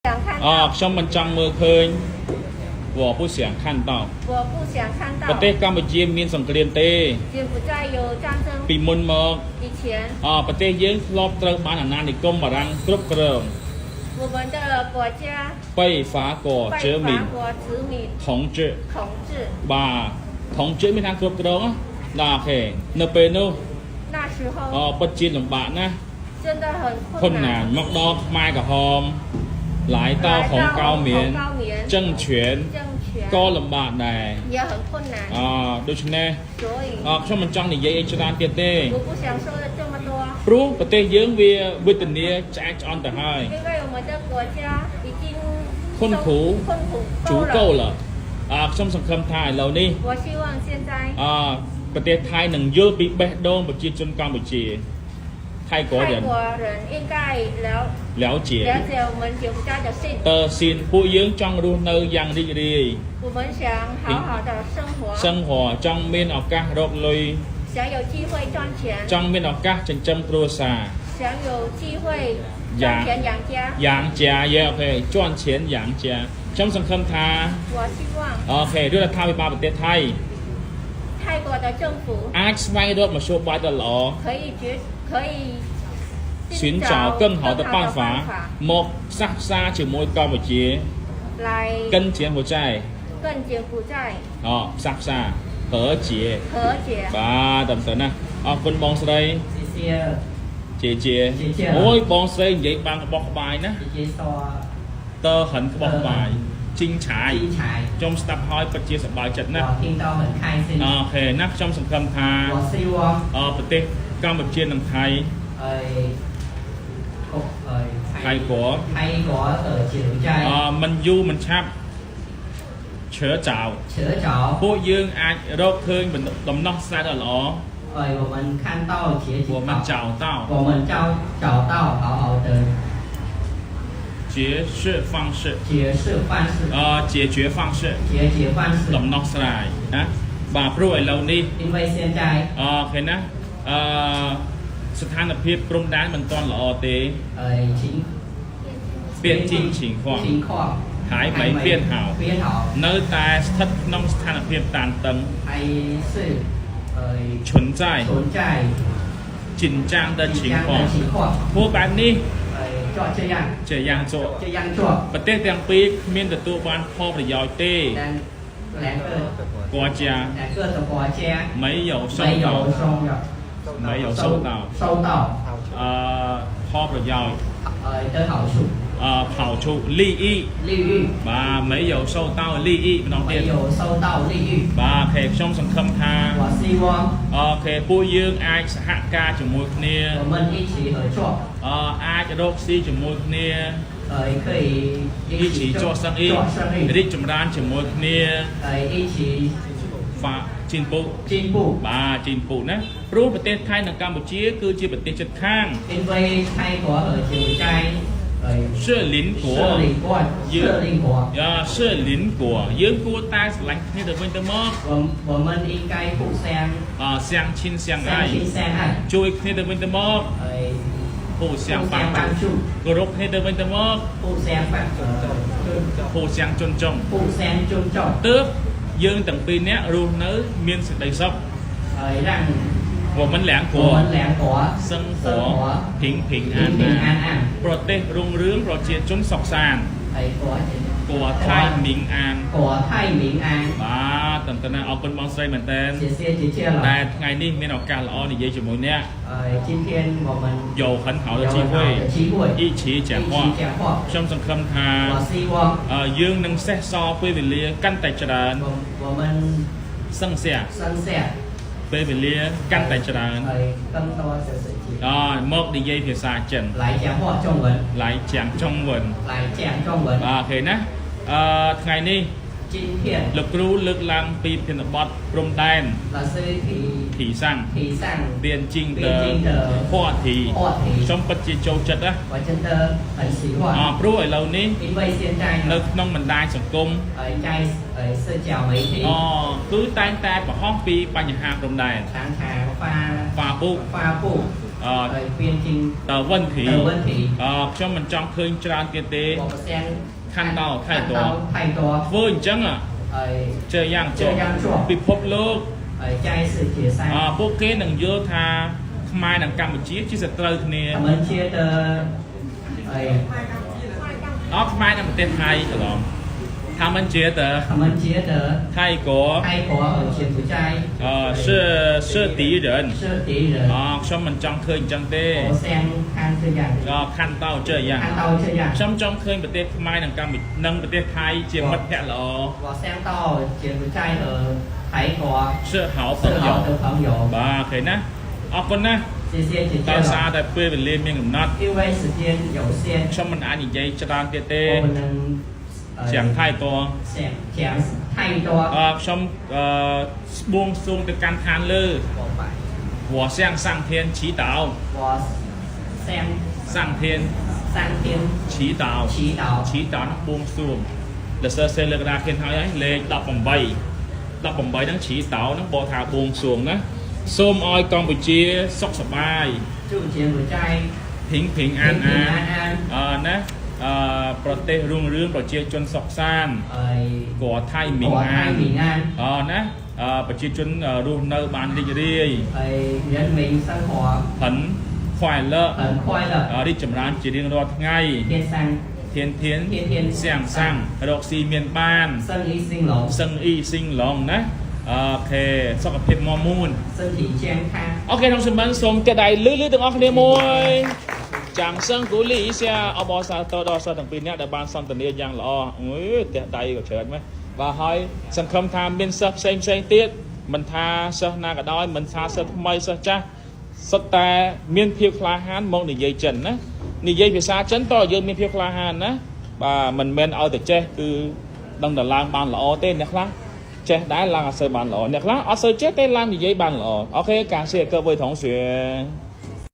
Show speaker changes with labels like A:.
A: 想看到。
B: 哦，ខ្ញុំមិនចង់មើលឃើញ我不想看到
A: 我不想看到。
B: ប្រទេសកម្ពុជាមានសង្គ្រាមទេ
A: 柬埔寨有战争。
B: ពីមុនមក
A: 以前。
B: ប្រទេសយើងធ្លាប់ត្រូវបានអាណានិគមបារាំងគ្រប់គ្រង
A: 我们的国家
B: 被法国殖民统治បាទ统治មានខាងគ្រប់គ្រងណាអូខេនៅពេលនោះ
A: 那时候
B: ពិតជាលំបាកណាស់
A: 真的很
B: 困难មកដល់ខ្មែរក្រហម来到红高棉政权ក៏លំបាកដែរ
A: 也很困难
B: ដូច្នេះខ្ញុំមិនចង់និយាយអីច្រើនទៀតទេ
A: 我不想说的这么多
B: ព្រោះប្រទេសយើងវាវេទនាឆ្អែតឆ្អន់ទៅហើយ
A: 因为我们的国家已经
B: 困苦足夠了ខ្ញុំសង្ឃឹមថាឥឡូវនេះ
A: 我希望现在
B: ប្រទេសថៃនឹងយល់ពីបេះដូងប្រជាជនកម្ពុជា泰国人
A: 应该
B: 了解
A: 我们柬埔寨的
B: 信ពួកយើងចង់រស់នៅយ៉ាងរីករាយ
A: 我们想好好的
B: 生活ចង់មានឱកាសរកលុយ
A: 想有机会赚钱
B: ចង់មានឱកាសចិញ្ចឹមគ្រួសារ
A: 想有机会赚钱养家
B: 耶អូខេ赚钱养家ខ្ញុំសង្ឃឹមថា
A: 我希望
B: អូខេរដ្ឋាភិបាលប្រទេសថៃ
A: 泰国的政府
B: អាចស្វែងរកមធ្យោបាយដ៏ល្អ
A: 可以
B: 尋找更好的辦法មកផ្សះផ្សាជាមួយកម្ពុជា
A: 來
B: 跟柬埔寨ផ្សះផ្សា和解បាទតំទៅណាអរគុណបងស្រីជាអូយបងស្រីនិយាយបានក្បោះក្បាយណាតើហិនក្បោះក្បាយជីងឆាយខ្ញុំស្ដាប់ហើយពិតជាសប្បាយចិត្តណាស់អូខេណាខ្ញុំសង្ឃឹមថាប្រទេសកម្ពុជានិងថៃ泰國មិនយូរមិនឆាប់ឈើចោលពួកយើងអាចរកឃើញដំណោះស្រាយដ៏ល្អ
C: 我们看到结局
B: 我们找到
C: 好好的
B: 解释方式解决方式ដំណោះស្រាយណាបាទព្រោះឥឡូវនេះ
C: 因为现在
B: ឃើញណាស្ថានភាពព្រំដែនមិនទាន់ល្អទេ变进情况还没变好នៅតែស្ថិតក្នុងស្ថានភាពតានតឹង存在紧张的情况ព្រោះបែបនេះ这样做ប្រទេសទាំងពីរគ្មានទទួលបានផលប្រយោជន៍ទេ国家没有收到ផលប្រយោជន៍好处利益បាទ没有收到利益ម្ដងទៀតបាទអូខេខ្ញុំសង្ឃឹមថាអូខេពួកយើងអាចសហការជាមួយគ្នាអាចរកស៊ីជាមួយគ្នា一起做生意រីកចម្រើនជាមួយគ្នា进步បាទ进步ណាព្រោះប្រទេសថៃនិងកម្ពុជាគឺជាប្រទេសជិតខាង是邻国是邻国យើងគួរតែស្រឡាញ់គ្នាទៅវិញទៅមក
C: 我们应该互
B: 相亲相爱ជួយគ្នាទៅវិញទៅមក互相帮助គោរពគ្នាទៅវិញទៅមក互相尊重ទើបយើងទាំងពីរនាក់រស់នៅមានសេចក្តីសុខ我们两国生活平安ប្រទេសរុងរឿងប្រជាជនសុខសាន្ត国泰民安បាទតើតើអរគុណបងស្រីមែនតើតែថ្ងៃនេះមានឱកាសល្អនិយាយជាមួយអ្នក有很好的机会一起讲话ខ្ញុំសង្ឃឹមថាយើងនឹងសេះសល់ពេលវេលាកាន់តែច្រើន剩下ពេលវេលាកាន់តែច្រើនមកនិយាយភាសាចិន来讲中文បាទឃើញណាថ្ងៃនេះលោកគ្រូលើកឡើងពីប្រធានបទព្រំដែនthị上边境的话题ខ្ញុំពិតជាចូលចិត្តណាព្រោះឥឡូវនេះនៅក្នុងបណ្ដាញសង្គមគឺតែងតែបង្ហោះពីបញ្ហាព្រំដែន
C: 发布 biên trình
B: วันที
C: vấn thị
B: ខ្ញុំមិនចង់ឃើញច្រើនទៀតទេ
C: 我先
B: ขั้นតោថៃត
C: 太多
B: ធ្វើអញ្ចឹងជើយ៉ាងចុះពិភពលោក
C: 在世界上
B: ពួកគេនឹងយល់ថាខ្មែរនិងកម្ពុជាជាសត្រូវគ្នា
C: 他们觉得
B: ខ្មែរនិងប្រទេសថៃកន្លង他们觉得泰国
C: 柬埔寨
B: 是敌人ខ្ញុំមិនចង់ឃើញអញ្ចឹងទេ
C: 我先看这样
B: ขั้นតោជើយ៉ាងខ្ញុំចង់ឃើញប្រទេសខ្មែរនិងកម្ពុជានិងប្រទេសថៃជាមិត្តភក្តិល្អ
C: 我想到柬埔寨和泰国
B: 是好朋友 បាទឃើញណាអរគុណណា
C: 谢谢姐姐
B: ដោយសារតែពេលវេលាមានកំណត់
C: 因为时间有限
B: ខ្ញុំមិនអាចនិយាយច្រើនទៀតទេ
C: 我们能
B: ទាំងថៃត
C: 讲太多
B: ខ្ញុំបួងសួងទៅកាន់ឋានលើ我向上天祈祷
C: 我向
B: 上天祈祷នឹងបួងសួងលើសើសេលើកដាខៀនហើយលេខ18នឹង祈祷នឹងបកថាបួងសួងណាសូមឲ្យកម្ពុជាសុខសប្បាយ
C: 祝柬埔寨
B: 平安ណាប្រទេសរុងរឿងប្រជាជនសុខសាន្តក៏ថៃមីងអានណាប្រជាជនរស់នៅបានរីករាយ很快乐រីកចម្រើនជារៀងរាល់ថ្ងៃ天向上រកស៊ីមានបានសឹងអ៊ីស៊ីងឡុងណាអូខេសុខភាពមាំមួនអូខេក្នុងសម្បត្តិសូមតែដៃលឺទាំងអស់គ្នាមួយចាំសឹងគូលីសាអបអសាទរដល់សិស្សទាំងពីរនាក់ដែលបានសន្ទនាយ៉ាងល្អអើយផ្ទះដៃក៏ច្រើនមែនបាទហើយសង្ឃឹមថាមានសិស្សផ្សេងទៀតមិនថាសិស្សណាក៏ដោយមិនថាសិស្សថ្មីសិស្សចាស់សុទ្ធតែមានភាពក្លាហានមកនិយាយចិនណានិយាយភាសាចិនតើយើងមានភាពក្លាហានណាបាទមិនមែនឲ្យតែចេះគឺដឹងតែឡើងបានល្អទេអ្នកខ្លះចេះដែរឡើងអត់សូវបានល្អអ្នកខ្លះអត់សូវចេះទេឡើងនិយាយបានល្អអូខេការសៀក各位同学